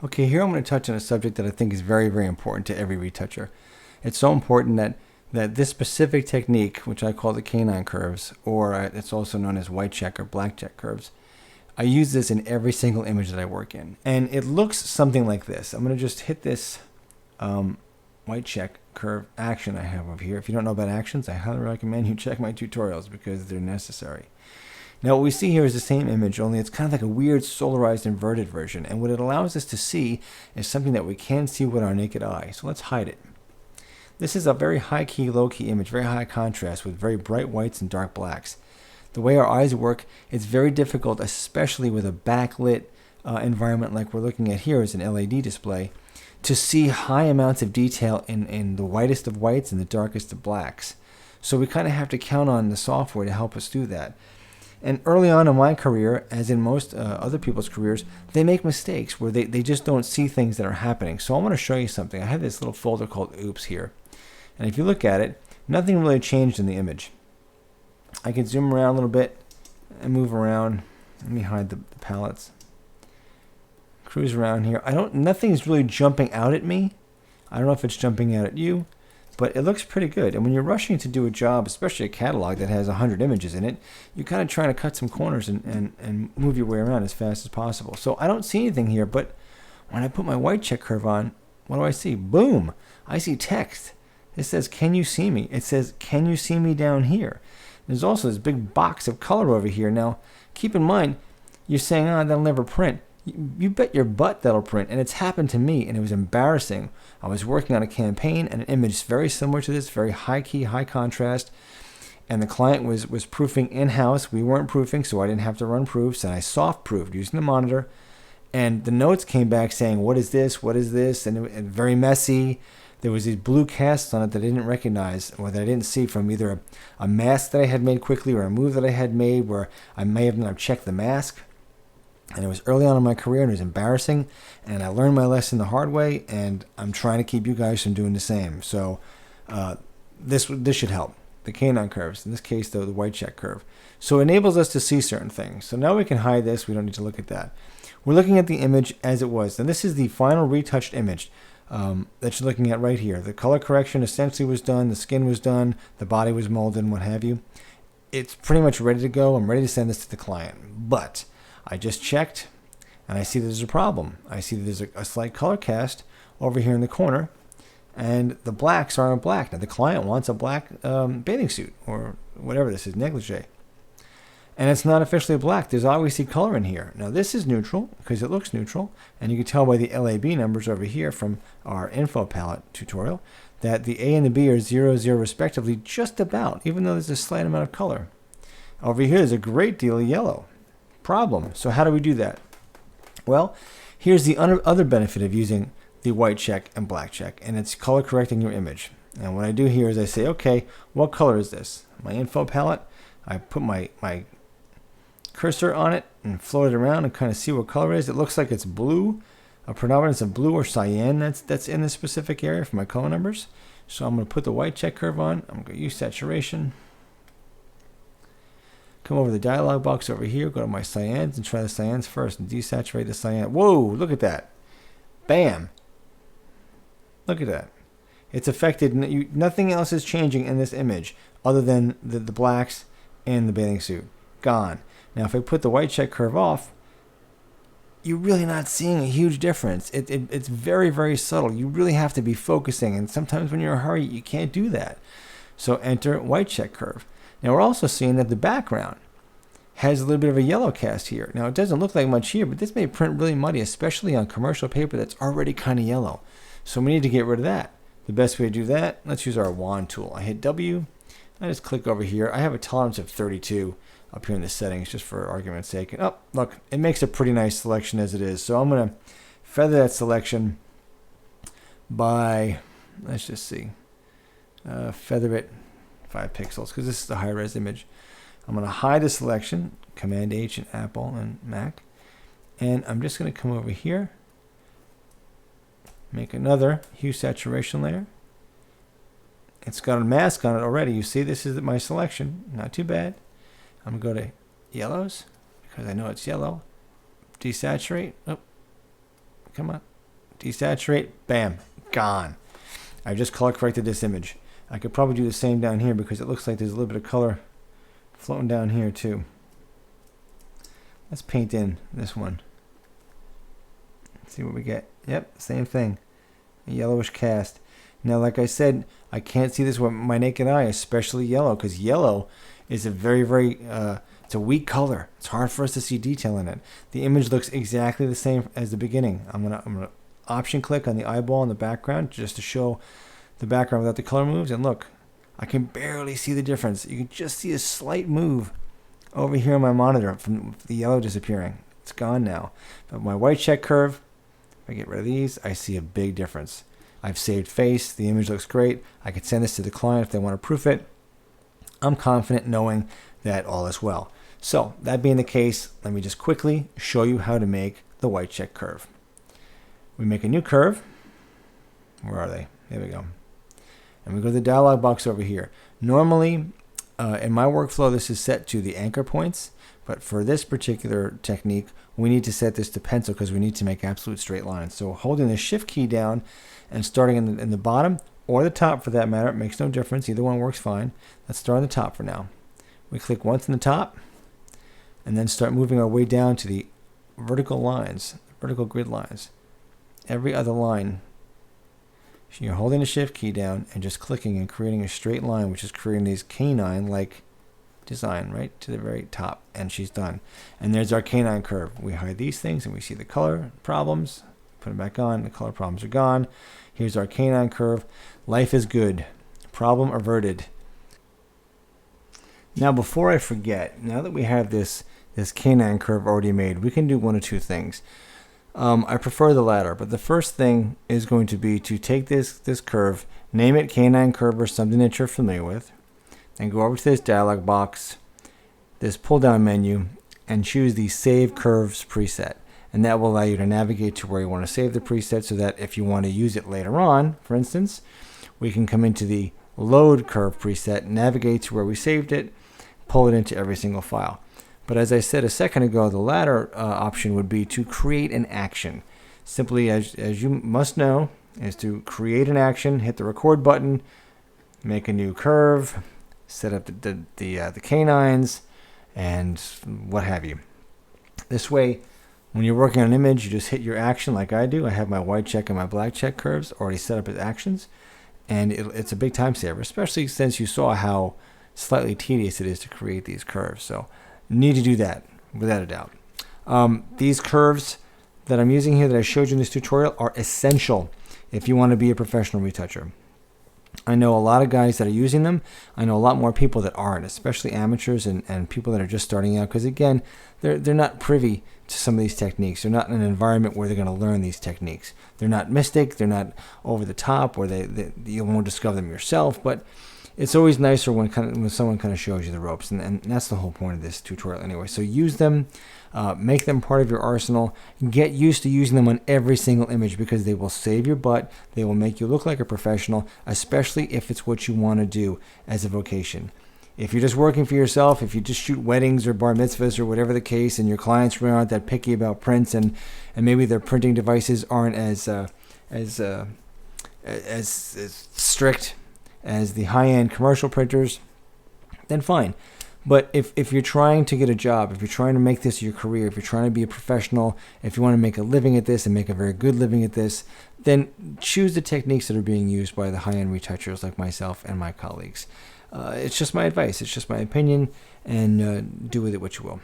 Okay, here I'm going to touch on a subject that I think is very, very important to every retoucher. It's so important that this specific technique, which I call the canine curves, or it's also known as white check or black check curves, I use this in every single image that I work in. And it looks something like this. I'm going to just hit this white check curve action I have over here. If you don't know about actions, I highly recommend you check my tutorials because they're necessary. Now what we see here is the same image, only it's kind of like a weird solarized inverted version. And what it allows us to see is something that we can see with our naked eye. So let's hide it. This is a very high key, low key image, very high contrast with very bright whites and dark blacks. The way our eyes work, it's very difficult, especially with a backlit environment like we're looking at here as an LED display, to see high amounts of detail in the whitest of whites and the darkest of blacks. So we kind of have to count on the software to help us do that. And early on in my career, as in most other people's careers, they make mistakes where they just don't see things that are happening. So I want to show you something. I have this little folder called Oops here. And if you look at it, nothing really changed in the image. I can zoom around a little bit and move around. Let me hide the palettes. Cruise around here. Nothing's really jumping out at me. I don't know if it's jumping out at you, but it looks pretty good. And when you're rushing to do a job, especially a catalog that has 100 images in it, you're kind of trying to cut some corners and move your way around as fast as possible. So I don't see anything here, but when I put my white check curve on, what do I see? Boom! I see text. It says, "Can you see me?" It says, "Can you see me down here?" There's also this big box of color over here. Now, keep in mind, you're saying, "Oh, that'll never print." You bet your butt that'll print, and it's happened to me, and it was embarrassing. I was working on a campaign, and an image very similar to this, very high key, high contrast, and the client was proofing in-house. We weren't proofing, so I didn't have to run proofs, and I soft proofed using the monitor, and the notes came back saying, "What is this? What is this?" And very messy. There was these blue casts on it that I didn't recognize, or that I didn't see from either a mask that I had made quickly or a move that I had made where I may have not checked the mask. And it was early on in my career, and it was embarrassing, and I learned my lesson the hard way, and I'm trying to keep you guys from doing the same. So this should help. The canine curves, in this case, though, the white check curve. So it enables us to see certain things. So now we can hide this. We don't need to look at that. We're looking at the image as it was. And this is the final retouched image that you're looking at right here. The color correction essentially was done. The skin was done. The body was molded and what have you. It's pretty much ready to go. I'm ready to send this to the client. But I just checked, and I see there's a problem. I see that there's a slight color cast over here in the corner, and the blacks aren't black. Now, the client wants a black bathing suit, or whatever this is, negligee. And it's not officially black. There's obviously color in here. Now, this is neutral, because it looks neutral, and you can tell by the LAB numbers over here from our info palette tutorial that the A and the B are 0, 0 respectively, just about, even though there's a slight amount of color. Over here, there's a great deal of yellow. Problem. So how do we do that? Well, here's the other benefit of using the white check and black check, and it's color correcting your image. And what I do here is I say, okay, what color is this? My info palette, I put my cursor on it and float it around and kind of see what color it is. It looks like it's blue, a predominance of blue or cyan that's in this specific area for my color numbers. So I'm going to put the white check curve on. I'm going to use saturation. Come over the dialog box over here, go to my cyans and try the cyans first and desaturate the cyan. Whoa, look at that. Bam. Look at that. It's affected. Nothing else is changing in this image other than the blacks and the bathing suit. Gone. Now, if I put the white check curve off, you're really not seeing a huge difference. It's very, very subtle. You really have to be focusing, and sometimes when you're in a hurry, you can't do that. So enter white check curve. Now we're also seeing that the background has a little bit of a yellow cast here. Now it doesn't look like much here, but this may print really muddy, especially on commercial paper that's already kind of yellow. So we need to get rid of that. The best way to do that, let's use our wand tool. I hit W, I just click over here. I have a tolerance of 32 up here in the settings just for argument's sake. And oh, look, it makes a pretty nice selection as it is. So I'm going to feather that selection by, let's just see, feather it 5 pixels because this is the high res image. I'm going to hide the selection, Command H in Apple and Mac, and I'm just going to come over here, make another hue saturation layer. It's got a mask on it already. You see, this is my selection. Not too bad. I'm going to go to yellows because I know it's yellow. Desaturate. Oh, come on. desaturate, bam, gone. I just color corrected this image. I could probably do the same down here because it looks like there's a little bit of color floating down here too. Let's paint in this one. Let's see what we get. Yep, same thing. A yellowish cast. Now, like I said, I can't see this with my naked eye, especially yellow, because yellow is a very, it's a weak color. It's hard for us to see detail in it. The image looks exactly the same as the beginning. I'm gonna option click on the eyeball in the background just to show the background without the color moves, and look, I can barely see the difference. You can just see a slight move over here on my monitor from the yellow disappearing. It's gone now. But my white check curve, if I get rid of these, I see a big difference. I've saved face. The image looks great. I could send this to the client if they want to proof it. I'm confident knowing that all is well. So that being the case, let me just quickly show you how to make the white check curve. We make a new curve. Where are they? There we go. And we go to the dialog box over here. Normally, in my workflow, this is set to the anchor points. But for this particular technique, we need to set this to pencil because we need to make absolute straight lines. So holding the shift key down and starting in the bottom or the top for that matter, it makes no difference. Either one works fine. Let's start on the top for now. We click once in the top and then start moving our way down to the vertical lines, vertical grid lines. Every other line, you're holding the shift key down and just clicking and creating a straight line, which is creating these canine-like design right to the very top, and she's done. And there's our canine curve. We hide these things and we see the color problems. Put them back on. The color problems are gone. Here's our canine curve. Life is good. Problem averted. Now, before I forget, now that we have this canine curve already made, we can do one of two things. I prefer the latter, but the first thing is going to be to take this curve, name it canine curve or something that you're familiar with, and go over to this dialog box, this pull down menu, and choose the Save Curves preset. And that will allow you to navigate to where you want to save the preset so that if you want to use it later on, for instance, we can come into the Load Curve preset, navigate to where we saved it, pull it into every single file. But as I said a second ago, the latter option would be to create an action. Simply, as you must know, is to create an action, hit the record button, make a new curve, set up the canines, and what have you. This way, when you're working on an image, you just hit your action like I do. I have my white check and my black check curves already set up as actions, and it's a big time saver, especially since you saw how slightly tedious it is to create these curves. So need to do that without a doubt. These curves that I'm using here that I showed you in this tutorial are essential if you want to be a professional retoucher. I know a lot of guys that are using them. I know a lot more people that aren't, especially amateurs and people that are just starting out, because again, they're not privy to some of these techniques. They're not in an environment where they're going to learn these techniques. They're not mystic, they're not over the top, or you won't discover them yourself, but it's always nicer when someone kind of shows you the ropes, and that's the whole point of this tutorial anyway. So use them, make them part of your arsenal, get used to using them on every single image because they will save your butt. They will make you look like a professional, especially if it's what you want to do as a vocation. If you're just working for yourself, if you just shoot weddings or bar mitzvahs or whatever the case, and your clients really aren't that picky about prints, and maybe their printing devices aren't as strict as the high-end commercial printers, then fine. But if you're trying to get a job, if you're trying to make this your career, if you're trying to be a professional, if you want to make a living at this and make a very good living at this, then choose the techniques that are being used by the high-end retouchers like myself and my colleagues. It's just my advice. It's just my opinion, and do with it what you will.